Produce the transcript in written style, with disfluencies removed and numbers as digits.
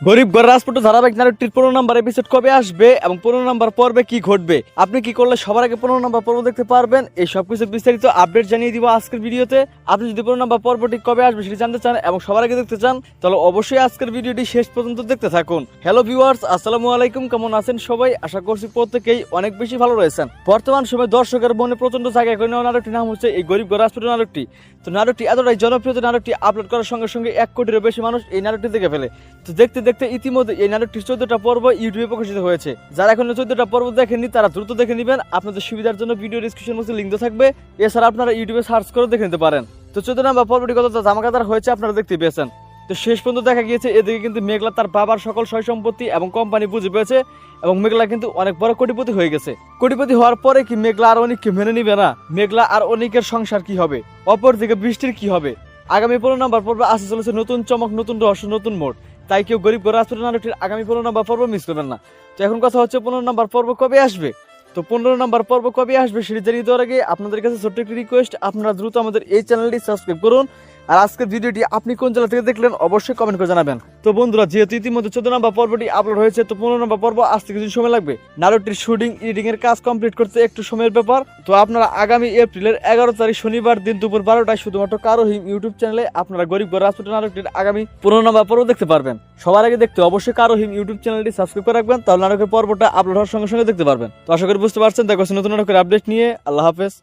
গরিব ঘর রাজপুত ধারাবাহিক নাটকটির 15 নম্বর এপিসোড কবে আসবে এবং 15 নম্বর পর্বে কি ঘটবে, আপনি কি করলে সবার আগে 15 নম্বর পর্ব দেখতে পারবেন, এই সবকিছু বিস্তারিত আপডেট জানিয়ে দিব আজকের ভিডিওতে। আপনি যদি 15 নম্বর পর্বটি কবে আসবে সেটি জানতে চান এবং সবার আগে দেখতে চান, তাহলে অবশ্যই আজকের ভিডিওটি শেষ পর্যন্ত দেখতে থাকুন। হ্যালো ভিউয়ার্স, আসসালামু আলাইকুম, কেমন আছেন সবাই? আশা করছি প্রত্যেকেই অনেক বেশি ভালো রয়েছেন। বর্তমান সময় দর্শকের মনে প্রচন্ড জায়গায় করে নেওয়া নাটকটির নাম হচ্ছে এই গরিব ঘর রাজপুত নাটকটি। তো নাটকটি এতটাই জনপ্রিয়, নাটকটি আপলোড করার সঙ্গে সঙ্গে 1 কোটিরও বেশি মানুষ এই নাটকটি দেখে ফেলে। তো দেখতে দেখতে ইতিমধ্যে এই নাটকটির 14টা পর্ব ইউটিউবে প্রকাশিত হয়েছে। যারা এখনো 14টা পর্ব দেখেননি তারা দ্রুত দেখে নেবেন, আপনাদের সুবিধার জন্য ভিডিও ডেসক্রিপশন বক্সে লিংক থাকবে, এছাড়া আপনারা ইউটিউবে সার্চ করে দেখে নিতে পারেন। তো 14 নম্বর পর্বটি কতটা ধামাকাদার হয়েছে আপনারা দেখতে পেয়েছেন। তো শেষ পর্যন্ত দেখা গিয়েছে এদিকে কিন্তু মেঘলা তার বাবার সকল সয় সম্পত্তি এবং কোম্পানি বুঝে পেয়েছে এবং মেঘলা কিন্তু অনেক বড় কোটিপতি হয়ে গেছে। কোটিপতি হওয়ার পরে কি মেঘলা আর অনিককে মেনে নিবে না? মেঘলা আর অনিকের সংসার কি হবে? অপরদিকে বৃষ্টির কি হবে? আগামী 15 নম্বর পর্বে আসতে চলেছে নতুন চমক, নতুন রহস্য, নতুন মোড়। তাই কেউ গরিব ঘর রাজপুত নাটকটির আগামী 15 নম্বর পর্ব মিস করবেন না। তো এখন কথা হচ্ছে 15 নম্বর পর্ব কবে আসবে। তো 15 নম্বর পর্ব কবে আসবে সেটি জানিয়ে দেওয়ার আগে আপনাদের কাছে ছোট্ট একটি রিকোয়েস্ট, আপনারা দ্রুত আমাদের এই চ্যানেলটি সাবস্ক্রাইব করুন। আর আজকের ভিডিওটি আপনি কোন জেলা থেকে দেখলেন অবশ্যই কমেন্ট করে জানাবেন। তো বন্ধুরা, যেহেতু ইতিমধ্যে 14 নম্বর পর্বটি আপলোড হয়েছে, তো 15 নম্বর পর্ব আসতে কিছু সময় লাগবে। নাটকটির শুটিং এডিটিং এর কাজ কমপ্লিট করতে একটু সময়ের ব্যাপার। তো আপনারা আগামী এপ্রিলের 11 তারিখ শনিবার দিন দুপুর 12টায় শুধুমাত্র কারোহিম ইউটিউব চ্যানেলে আপনারা গরিব ঘর রাজপুত নাটকটির আগামী 15 নম্বর পর্ব দেখতে পারবেন। সবার আগে দেখতে অবশ্যই কারোহিম ইউটিউব চ্যানেলটি সাবস্ক্রাইব করে রাখবেন, তাহলে নাটকের পর্বটা আপলোড হওয়ার সঙ্গে সঙ্গে দেখতে পারবেন। তো আশা করি বুঝতে পারছেন। দেখা হচ্ছে নতুন নাটকের আপডেট নিয়ে। আল্লাহ হাফেজ।